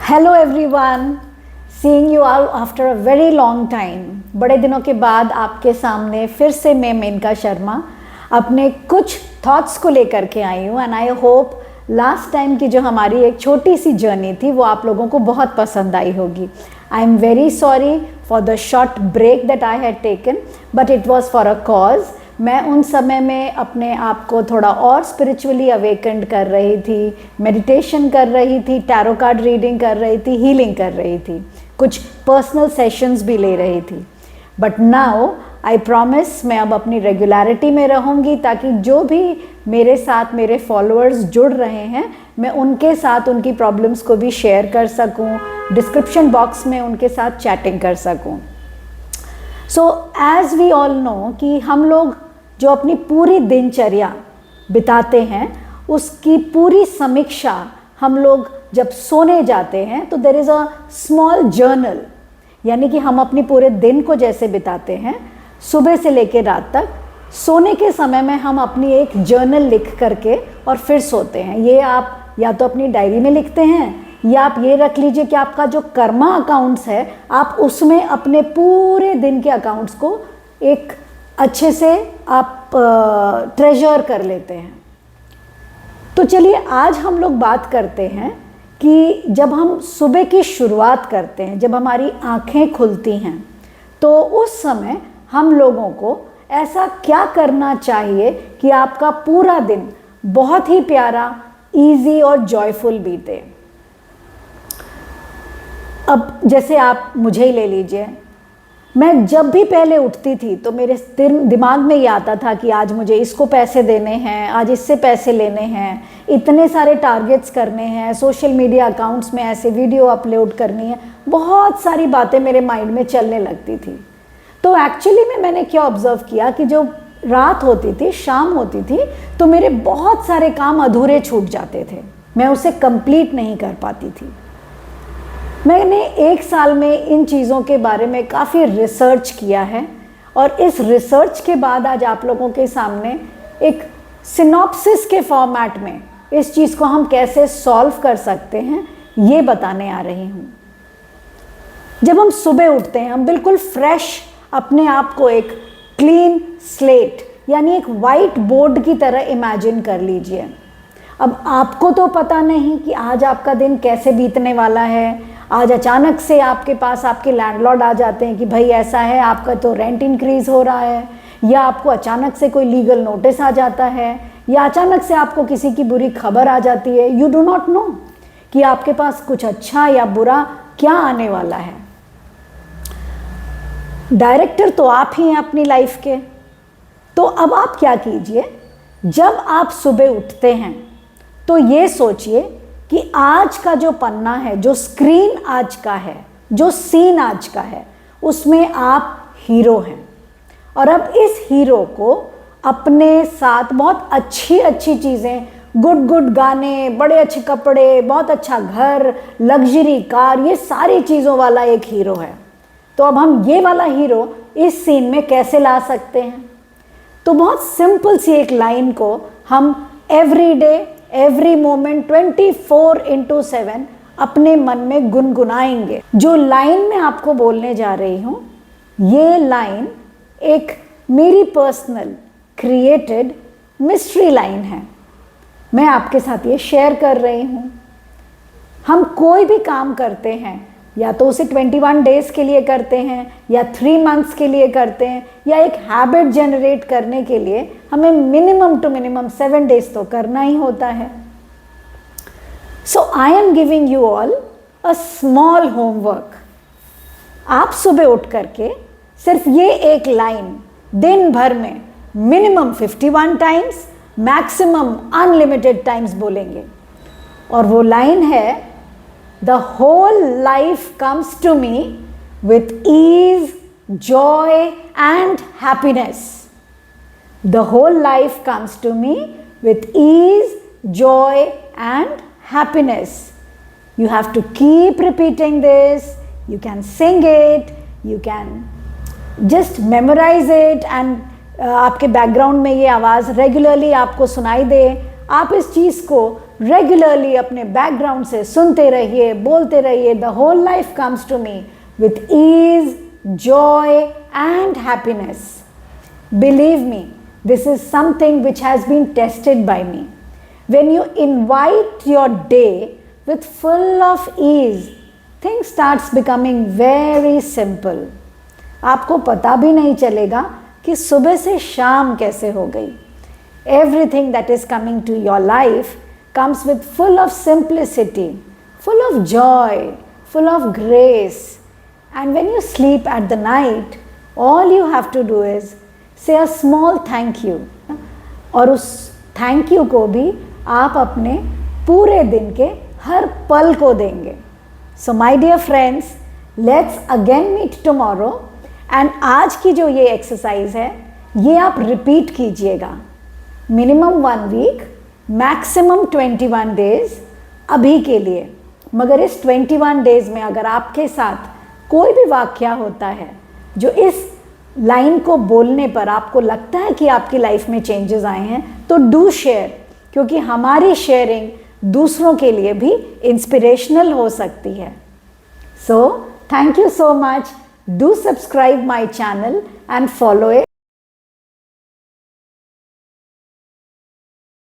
Hello everyone, seeing you all after a very long time. बड़े दिनों के बाद आपके सामने फिर से मैं मेनका शर्मा अपने कुछ थॉट्स को लेकर के आई हूँ। And I hope last time की जो हमारी एक छोटी सी जर्नी थी वो आप लोगों को बहुत पसंद आई होगी। I am very sorry for the short break that I had taken, but it was for a cause. मैं उन समय में अपने आप को थोड़ा और स्पिरिचुअली अवेकेंड कर रही थी, मेडिटेशन कर रही थी, टैरो कार्ड रीडिंग कर रही थी, हीलिंग कर रही थी, कुछ पर्सनल सेशंस भी ले रही थी। बट नाउ आई प्रॉमिस मैं अब अपनी रेगुलरिटी में रहूँगी, ताकि जो भी मेरे साथ मेरे फॉलोअर्स जुड़ रहे हैं मैं उनके साथ उनकी प्रॉब्लम्स को भी शेयर कर सकूँ, डिस्क्रिप्शन बॉक्स में उनके साथ चैटिंग कर सकूँ। So as we all know कि हम लोग जो अपनी पूरी दिनचर्या बिताते हैं उसकी पूरी समीक्षा हम लोग जब सोने जाते हैं तो there is a small journal, यानी कि हम अपनी पूरे दिन को जैसे बिताते हैं सुबह से लेकर रात तक, सोने के समय में हम अपनी एक जर्नल लिख करके और फिर सोते हैं। ये आप या तो अपनी डायरी में लिखते हैं या आप ये रख लीजिए कि आपका जो कर्मा अकाउंट्स है आप उसमें अपने पूरे दिन के अकाउंट्स को एक अच्छे से आप ट्रेजर कर लेते हैं। तो चलिए आज हम लोग बात करते हैं कि जब हम सुबह की शुरुआत करते हैं, जब हमारी आंखें खुलती हैं, तो उस समय हम लोगों को ऐसा क्या करना चाहिए कि आपका पूरा दिन बहुत ही प्यारा, इजी और जॉयफुल बीते। अब जैसे आप मुझे ही ले लीजिए, मैं जब भी पहले उठती थी तो मेरे दिमाग में ये आता था कि आज मुझे इसको पैसे देने हैं, आज इससे पैसे लेने हैं, इतने सारे टारगेट्स करने हैं, सोशल मीडिया अकाउंट्स में ऐसे वीडियो अपलोड करनी है, बहुत सारी बातें मेरे माइंड में चलने लगती थी। तो एक्चुअली में मैंने क्या ऑब्ज़र्व किया कि जो रात होती थी, शाम होती थी, तो मेरे बहुत सारे काम अधूरे छूट जाते थे, मैं उसे कंप्लीट नहीं कर पाती थी। मैंने एक साल में इन चीज़ों के बारे में काफ़ी रिसर्च किया है और इस रिसर्च के बाद आज आप लोगों के सामने एक सिनॉप्सिस के फॉर्मेट में इस चीज़ को हम कैसे सॉल्व कर सकते हैं ये बताने आ रही हूँ। जब हम सुबह उठते हैं हम बिल्कुल फ्रेश अपने आप को एक क्लीन स्लेट यानी एक वाइट बोर्ड की तरह इमेजिन कर लीजिए। अब आपको तो पता नहीं कि आज आपका दिन कैसे बीतने वाला है। आज अचानक से आपके पास आपके लैंडलॉर्ड आ जाते हैं कि भाई ऐसा है, आपका तो रेंट इंक्रीज़ हो रहा है, या आपको अचानक से कोई लीगल नोटिस आ जाता है, या अचानक से आपको किसी की बुरी खबर आ जाती है। यू डू नॉट नो कि आपके पास कुछ अच्छा या बुरा क्या आने वाला है। डायरेक्टर तो आप ही हैं अपनी लाइफ के। तो अब आप क्या कीजिए, जब आप सुबह उठते हैं तो ये सोचिए कि आज का जो पन्ना है, जो स्क्रीन आज का है, जो सीन आज का है, उसमें आप हीरो हैं। और अब इस हीरो को अपने साथ बहुत अच्छी अच्छी चीज़ें, गुड गाने, बड़े अच्छे कपड़े, बहुत अच्छा घर, लग्जरी कार, ये सारी चीज़ों वाला एक हीरो है। तो अब हम ये वाला हीरो इस सीन में कैसे ला सकते हैं? तो बहुत सिंपल सी एक लाइन को हम एवरी डे, एवरी मोमेंट 24/7 अपने मन में गुनगुनाएंगे। जो लाइन मैं आपको बोलने जा रही हूँ, ये लाइन एक मेरी पर्सनल क्रिएटेड मिस्ट्री लाइन है। मैं आपके साथ ये शेयर कर रही हूँ। हम कोई भी काम करते हैं या तो उसे 21 डेज़ के लिए करते हैं या 3 मंथ्स के लिए करते हैं, या एक हैबिट जनरेट करने के लिए हमें मिनिमम टू मिनिमम 7 डेज़ तो करना ही होता है। So I am giving you all a small homework. आप सुबह उठ करके सिर्फ ये एक लाइन दिन भर में minimum 51 times, maximum unlimited times बोलेंगे। और वो लाइन है, The whole life comes to me with ease, joy and happiness. The whole life comes to me with ease, joy and happiness. You have to keep repeating this. You can sing it. You can just memorize it and आपके background में ये आवाज़ regularly आपको सुनाई दे। आप इस चीज़ को regularly अपने बैकग्राउंड से सुनते रहिए, बोलते रहिए। The whole life comes to me with ease, joy and happiness. Believe me, this is something which has been tested by me. When you invite your day with full of ease, things starts becoming very simple. आपको पता भी नहीं चलेगा कि सुबह से शाम कैसे हो गई. Everything that is coming to your life comes with full of simplicity, full of joy, full of grace. And when you sleep at the night, all you have to do is say a small thank you. और उस thank you को भी आप अपने पूरे दिन के हर पल को देंगे. So my dear friends, let's again meet tomorrow. And आज की जो ये एक्सरसाइज है, ये आप रिपीट कीजिएगा. मिनिमम 1 वीक, मैक्सिमम 21 डेज अभी के लिए. मगर इस 21 डेज में अगर आपके साथ कोई भी वाक्या होता है जो इस लाइन को बोलने पर आपको लगता है कि आपकी लाइफ में चेंजेस आए हैं, तो डू शेयर, क्योंकि हमारी शेयरिंग दूसरों के लिए भी इंस्पिरेशनल हो सकती है. So thank you so much. Do subscribe my channel and follow it.